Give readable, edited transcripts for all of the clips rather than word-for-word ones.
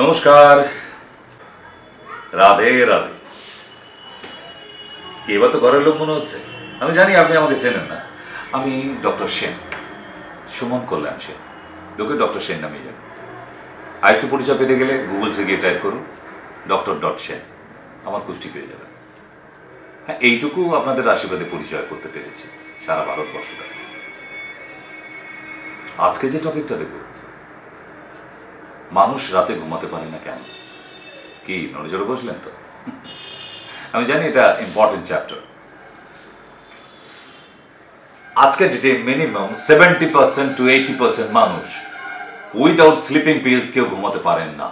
নমস্কার, রাধে রাধে। কে বা তো ঘরের লোক মনে হচ্ছে। আমি জানি আপনি আমাকে চেনেন না। আমি ডক্টর সেন, সুমন কল্যাণ সেন, লোকে ডক্টর সেন নামে জানি। আর একটু পরিচয় পেতে গেলে গুগলসে গিয়ে টাইপ করুন ডক্টর.সেন, আমার কুষ্টি পেয়ে যাবেন। হ্যাঁ, এইটুকু আপনাদের আশীর্বাদে পরিচয় করতে পেরেছি সারা ভারতবর্ষটাকে। আজকে যে টপিকটা দেখব, মানুষ রাতে ঘুমাতে পারে না কেন। কি নড়েচড়ে বসলেন তো? আমি জানি এটা ইম্পর্টেন্ট চ্যাপ্টার। আজকের ডেটে মিনিমাম 70% to 80% মানুষ উইদাউট স্লিপিং পিলস কেউ ঘুমাতে পারেন না।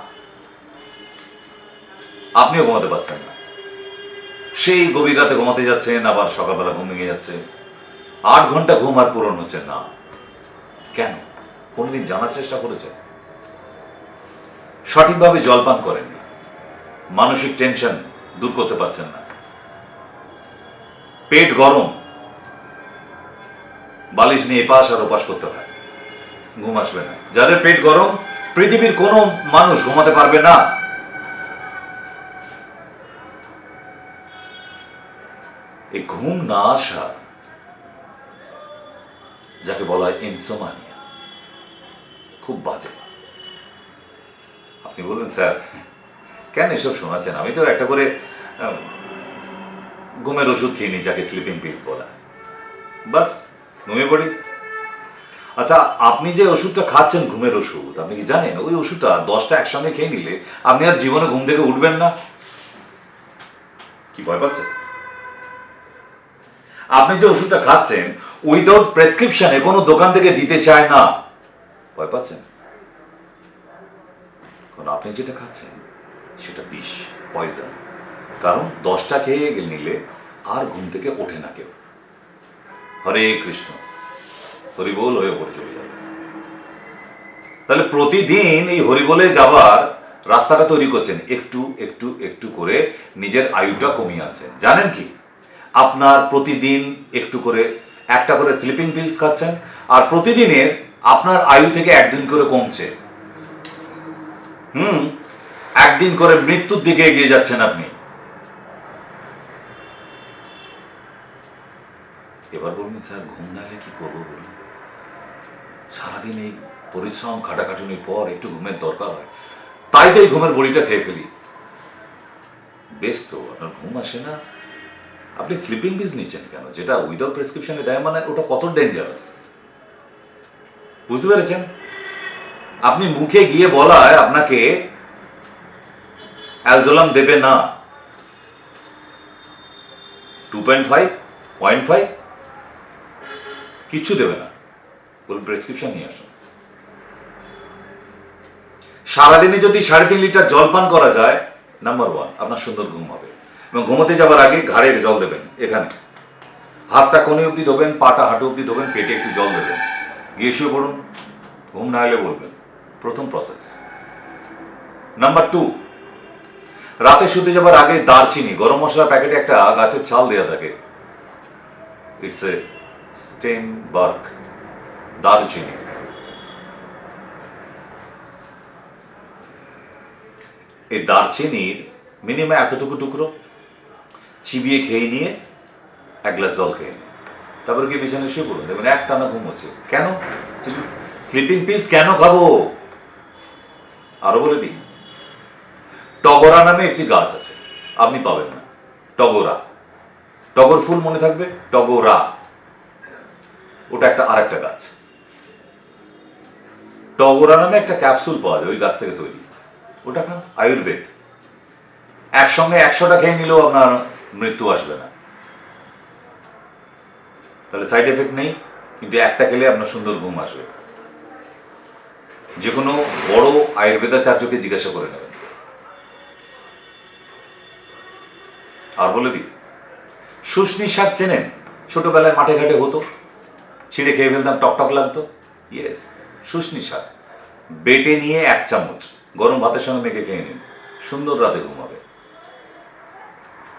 আপনিও ঘুমাতে পারছেন না। সেই গভীর রাতে ঘুমাতে যাচ্ছেন, আবার সকালবেলা ঘুম ভেঙে যাচ্ছে। 8 ঘন্টা ঘুম আর পূরণ হচ্ছে না। কেন? কোনদিন জানার চেষ্টা করেছেন? সঠিকভাবে জলপান করেন না, মানসিক টেনশন দূর করতে পারছেন না, পেট গরম, বালিশ নিয়ে এপাশ আর ওপাশ করতে হয়, ঘুম আসবে না। যাদের পেট গরম, পৃথিবীর কোনো মানুষ ঘুমাতে পারবে না। এই ঘুম না আসা, যাকে বলা হয় ইনসোমানিয়া, খুব বাজে। আপনি বলবেন স্যার কেন এসব শোনাচ্ছেন? আমি তো একটা করে ঘুমের ওষুধ খেয়ে নিই, যাকে স্লিপিং পিলস বলা, বাস ঘুমিয়ে পড়ি। আচ্ছা, আপনি যে ওষুধটা খাচ্ছেন ঘুমের ওষুধ, আপনি কি জানেন ওই ওষুধটা 10টা একসঙ্গে খেয়ে নিলে আপনি আর জীবনে ঘুম থেকে উঠবেন না? কি ভয় পাচ্ছেন? আপনি যে ওষুধটা খাচ্ছেন উইদাউট প্রেসক্রিপশনে কোনো দোকান থেকে দিতে চায় না। ভয় পাচ্ছেন? কারণ আপনি যেটা খাচ্ছেন সেটা বিষ, পয়জন। কারণ 10টা খেয়ে নিলে আর ঘুম থেকে ওঠে না কেউ। হরে কৃষ্ণ, হরিবোল হয়ে ওপরে চলে যাবে। তাহলে প্রতিদিন এই হরিবোলে যাওয়ার রাস্তাটা তৈরি করছেন, একটু একটু একটু করে নিজের আয়ুটা কমিয়ে আনছেন। জানেন কি, আপনার প্রতিদিন একটু করে একটা করে স্লিপিং পিলস খাচ্ছেন, আর প্রতিদিনের আপনার আয়ু থেকে একদিন করে কমছে। একদিন করে মৃত্যুর দিকে এগিয়ে যাচ্ছেন আপনি। এবার বলুন স্যার, ঘুম না এলে কি করবো বলুন? সারাদিন এই পরিশ্রম খাটাখাটুনির পর একটু ঘুমের দরকার হয়, তাই তো এই ঘুমের বড়িটা খেয়ে ফেলি। বেশ, তো আপনার ঘুম আসে না, আপনি স্লিপিং পিলস নিচ্ছেন কেন? যেটা উইদাউট প্রেসক্রিপশনে দেয়, মানে ওটা কত ডেঞ্জারাস, বুঝতে পেরেছেন? আপনি মুখে গিয়ে বলায় আপনাকে অ্যালজোলাম দেবে না, 2.5, 0.5 কিচ্ছু দেবে না, বলুন প্রেসক্রিপশন নিয়ে আসুন। সারাদিনে যদি 3.5 লিটার জল পান করা যায়, নাম্বার 1, আপনার সুন্দর ঘুম হবে। এবং ঘুমোতে যাবার আগে ঘাড়ে জল দেবেন, এখানে হাতটা কোণে অব্দি ধোবেন, পাটা হাঁটু অব্দি ধোবেন, পেটে একটু জল দেবেন, গিয়ে শুয়ে পড়ুন। ঘুম না এলে বলবেন। প্রথম প্রসেস। নাম্বার 2, রাতে শুতে যাবার আগে দারচিনি, গরম মশলার প্যাকেটে একটা গাছের ছাল দেওয়া থাকে, ইটস এ স্টেম বার্ক, দারচিনি। এই দারচিনির মিনিমাম এতটুকু টুকরো চিবিয়ে খেয়ে নিয়ে 1 গ্লাস জল খেয়ে নিন, তারপরে গিয়ে বিছানায় শুয়ে পড়ুন, দেখবেন একটানা ঘুম হচ্ছে। কেন? স্লিপিং পিলস কেন খাবো? আরো বলে দিই, টগরা নামে একটি গাছ আছে, আপনি পাবেন না। টগরা, টগর ফুল মনে থাকবে, টগরা, ওটা একটা আরেকটা গাছ। টগরা নামে একটা ক্যাপসুল পাওয়া যায়, ওই গাছ থেকে তৈরি, ওটা খান। আয়ুর্বেদ। একসঙ্গে 100টা খেয়ে নিলেও আপনার মৃত্যু আসবে না, তাহলে সাইড এফেক্ট নেই, কিন্তু একটা খেলে আপনার সুন্দর ঘুম আসবে। যে কোনো বড় আয়ুর্বেদাচার্যকে জিজ্ঞাসা করে নেবেন। আর বলে দিই, শুষ্নি শাক চেনেন? ছোটবেলায় মাঠে ঘাটে হতো, ছিঁড়ে খেয়ে ফেলতাম, টকটক লাগতো। ইয়েস, শুষ্নি শাক বেটে নিয়ে 1 চামচ গরম ভাতের সঙ্গে মেখে খেয়ে নিন, সুন্দর রাতে ঘুম হবে।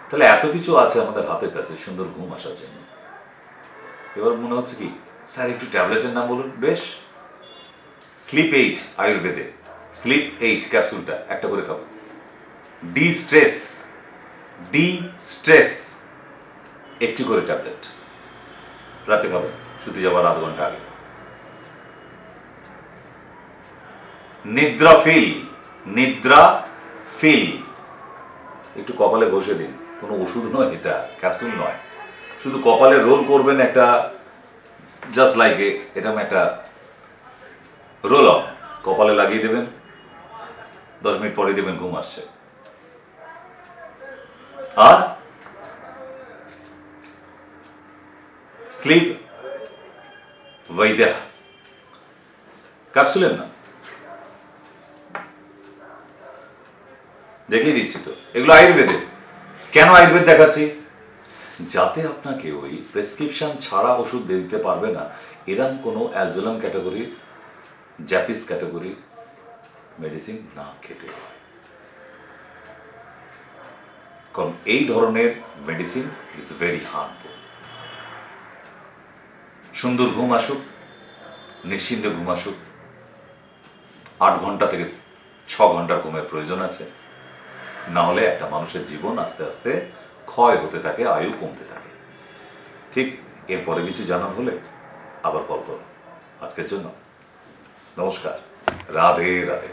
তাহলে এত কিছু আছে আমাদের হাতের কাছে সুন্দর ঘুম আসার জন্য। এবার মনে হচ্ছে কি স্যার একটু ট্যাবলেটের নাম বলুন। বেশ, স্লিপ এইট আয়ুর্বেদে স্লিপ 8 ক্যাপসুলটা একটা করে খাবেন। ডি স্ট্রেস একটি করে ট্যাবলেট রাতে খাবেন শুতে যাওয়ার আধ ঘন্টা আগে। নিদ্রা ফিল একটু কপালে ঘষে দিন, কোনো ওষুধ নয়, এটা ক্যাপসুল নয়, শুধু কপালে রোল করবেন একটা, জাস্ট লাইক এরকম একটা রোল অন কপালে লাগিয়ে দেবেন, 10 মিনিট পরে দেবেন ঘুম আসছে। আর স্লিপ বৈদ্যা ক্যাপসুলের না, দেখিয়ে দিচ্ছি তো, এগুলো আয়ুর্বেদে। কেন আয়ুর্বেদ দেখাচ্ছি? যাতে আপনাকে ওই প্রেসক্রিপশন ছাড়া ওষুধ দিতে পারবে না এরম কোনো অ্যাজোলাম ক্যাটাগরির, জ্যাপিস ক্যাটাগরির মেডিসিন না খেতে হয়। কারণ এই ধরনের মেডিসিন ইজ ভেরি হার্মফুল। সুন্দর ঘুম আসুক, নিশ্চিন্তে ঘুম আসুক, 8 ঘন্টা থেকে 6 ঘন্টার ঘুমের প্রয়োজন আছে, না হলে একটা মানুষের জীবন আস্তে আস্তে ক্ষয় হতে থাকে, আয়ু কমতে থাকে। ঠিক এরপরে কিছু জানার হলে আবার কল করো। আজকের জন্য নমস্কার, রাধে রাধে।